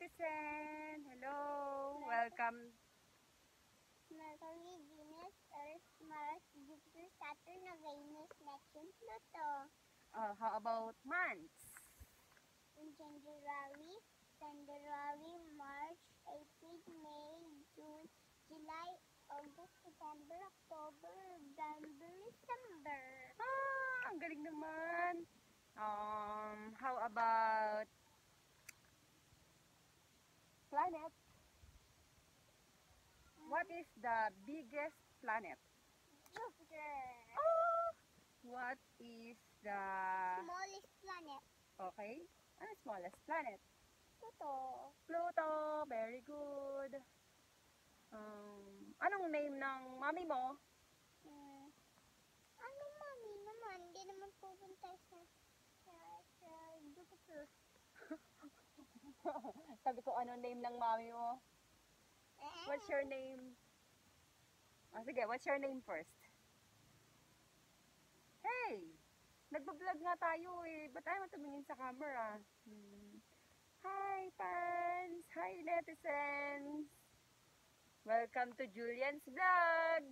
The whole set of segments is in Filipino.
netizen! Hello! Welcome! Mercury, Venus, Earth, Mars, Jupiter, Saturn, Uranus, Neptune, Pluto. How about months? In January, February, March, April, May, June, July, August, September, October, November, December. Ang galing naman! How about planet? What is the biggest planet? Jupiter. What is the... Smallest planet. Okay. Ano smallest planet? Pluto. Pluto. Very good. Anong name ng mami mo? Ano mami naman? Hindi naman pupunta sa Jupiter. Sabi ko, ano name ng mami mo? What's your name? Sige, what's your name first? Hey! Nagbablog nga tayo eh. Ba't ayaw tumingin sa camera? Hi, fans! Hi, netizens! Welcome to Julian's Vlog!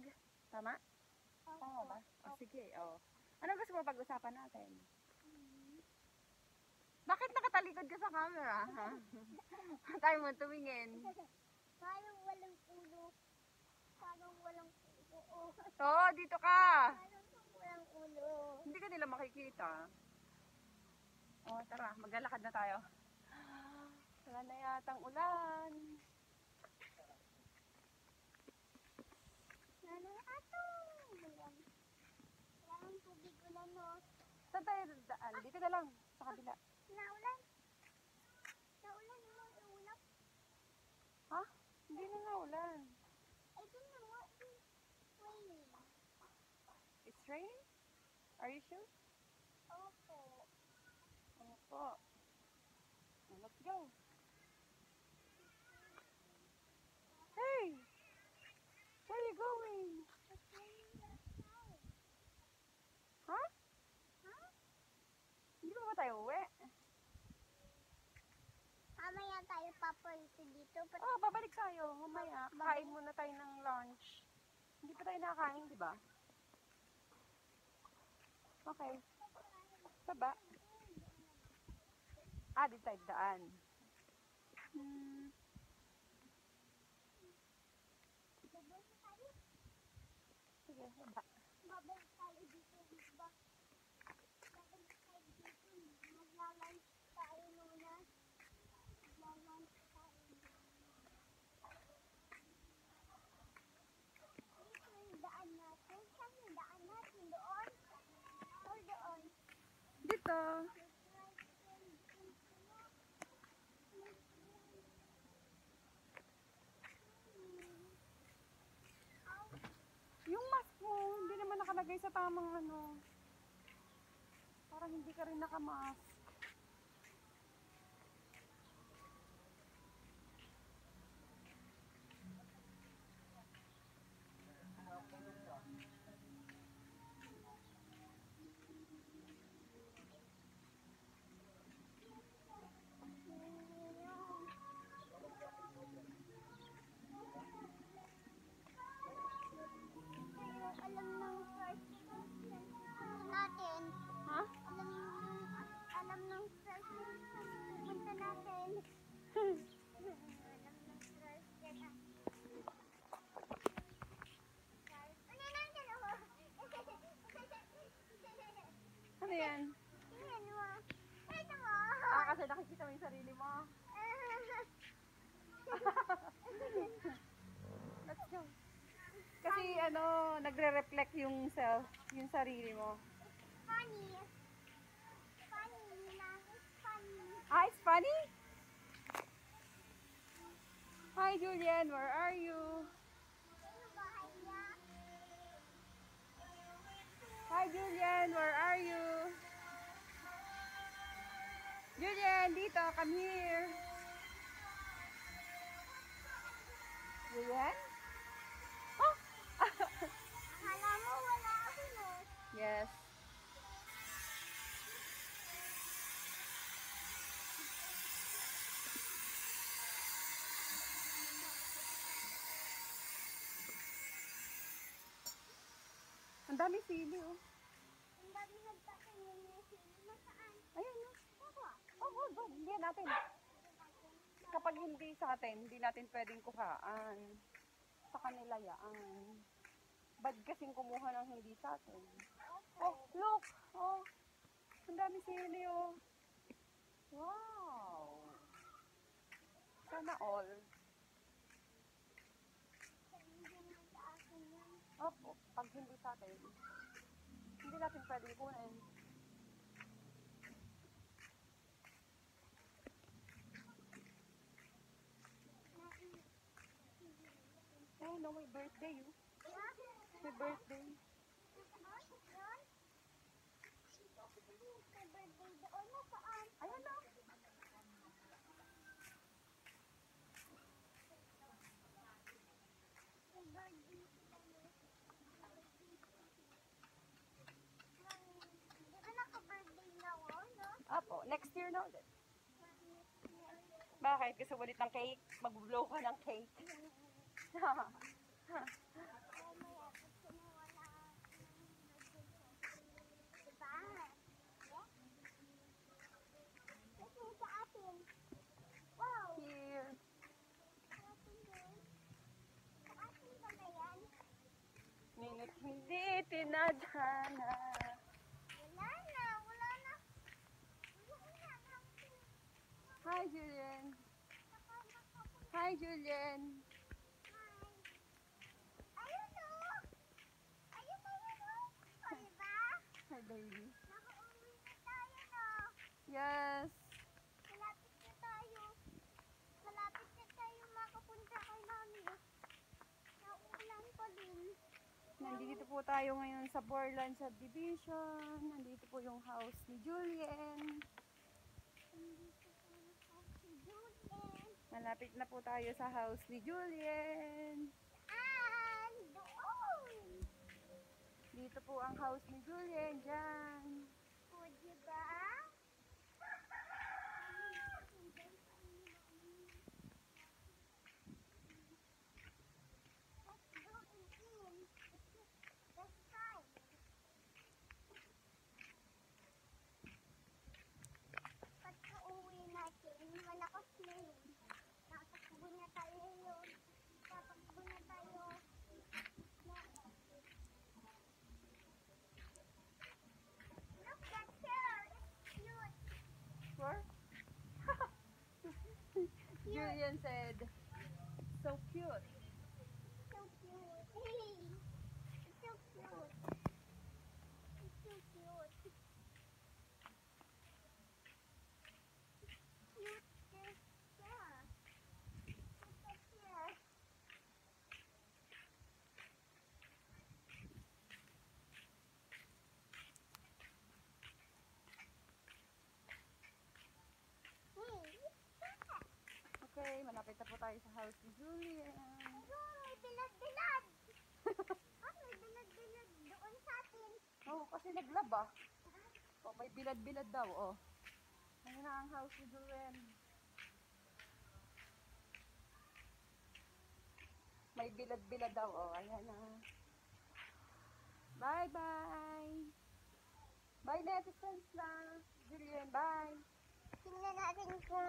Tama? Tama ba? Sige, Ano gusto mo pag-usapan natin? Bakit nakatalikod ka sa camera, ha? Tayo mo tumingin. Parang walang ulo. Parang walang ulo. Dito ka! Parang walang ulo. Hindi ka nila makikita. Tara, maglalakad na tayo. Wala na yatang ulan. Walang tubig ulan, no? Saan tayo daan? Dito na lang, sa kabila. Naulan. Naulan naman, ulap. Ha? Hindi na nga ulan. Ay, dun na nga. Raining. It's raining? Are you sure? Opo. Opo. Let's go. Hey! Where are you going? It's raining outside. Ha? Huh? Hindi pa ba tayo uwi? Mamaya tayo papunta dito. Babalik tayo. Mamaya. Kain muna tayo ng lunch. Hindi pa tayo nakakain, di ba? Okay. Baba. Dito tayo daan. Sige, baba. Babalik tayo dito. Babalik tayo dito. Maglalunch tayo muna. Maglalunch tayo. Dito yung daan natin. Saan yung daan natin? Doon? Or doon? Dito. Yung mask mo, hindi naman nakalagay sa tamang ano. Parang hindi ka rin nakamask. Alam ng first natin. Ha? Alam ng first punta natin. Alam ng first na. Ano lang dalawa? Ano yan? Tingnan mo. Ito mo. Kasi nakikita mo yung sarili mo. Let's go. Kasi nagre-reflect yung self, yung sarili mo. Funny. Funny na. It's funny. It's funny? Hi Julian, where are you? Ano bahay niya? Hi Julian, where are you? Julian, dito, come here. Julian? Akala mo wala ako, no? Yes. Ang dami sili, oh. Ang dami nagtatanong na sila. Nasaan? Ayan, oh. Ako. Oo, doon. Hindi natin. Kapag hindi sa atin, hindi natin pwedeng kuhaan. Sa kanila yaan. Bad kasing kumuha ng hindi sa atin. Oh, look! Oh, ang dami sili, oh. Wow! Sana all. Hindi naman sa akin yan. Opo, pag hindi sa atin, hindi natin pwedeng kunin. Eh, no, may birthday, oh. May birthday. May birthday doon. Nasaan? Ayan na. May birthday. Di ba naka-birthday na ako, no? Opo, next year na ulit. Bakit? Gusto mo ulit ng cake? Mag-blow ka ng cake. Mamaya, gusto mo wala ng birthday. Diba? Yeah? Kasi sa atin. Wow! Here. Sa atin din. Sa atin ba na yan? Ngunit hindi tinadhana. Wala na, wala na. Wala na. Hi, Julian. Hi, Julian. Ayun o! Ayun, ayun o! O, diba? Hi, baby. Nakauwi na tayo, no? Yes. Malapit na tayo. Malapit na tayo makapunta kay mami. Nauulan pa din. Nandito po tayo ngayon sa Borland Subdivision. Nandito po yung house ni Julian. Nandito tayo sa si Julian. Malapit na po tayo sa house ni Julian. Saan? Doon! Dito po ang house ni Julian. Diyan. O, diba? Let's go in. Let's try. Pagka-uwi natin, malakas na yun. Nakatakbo na tayo yun. Tatakbo na tayo. Look, that chair. It's cute. Sure? Julian said, so cute. So cute. It's so cute. It's so cute. Cute this chair. Look at chair. Hey, what's that? Okay, malapit na po tayo sa house ni Julian. Ayun, may bilad-bilad. May bilad-bilad doon sa atin. Oh, kasi naglaba. Oh, may bilad-bilad daw, oh. Ayan na ang house ni Julian. May bilad-bilad daw, oh. Ayan na. Bye-bye. Bye, netizens na. Julian, bye. Tingnan natin kung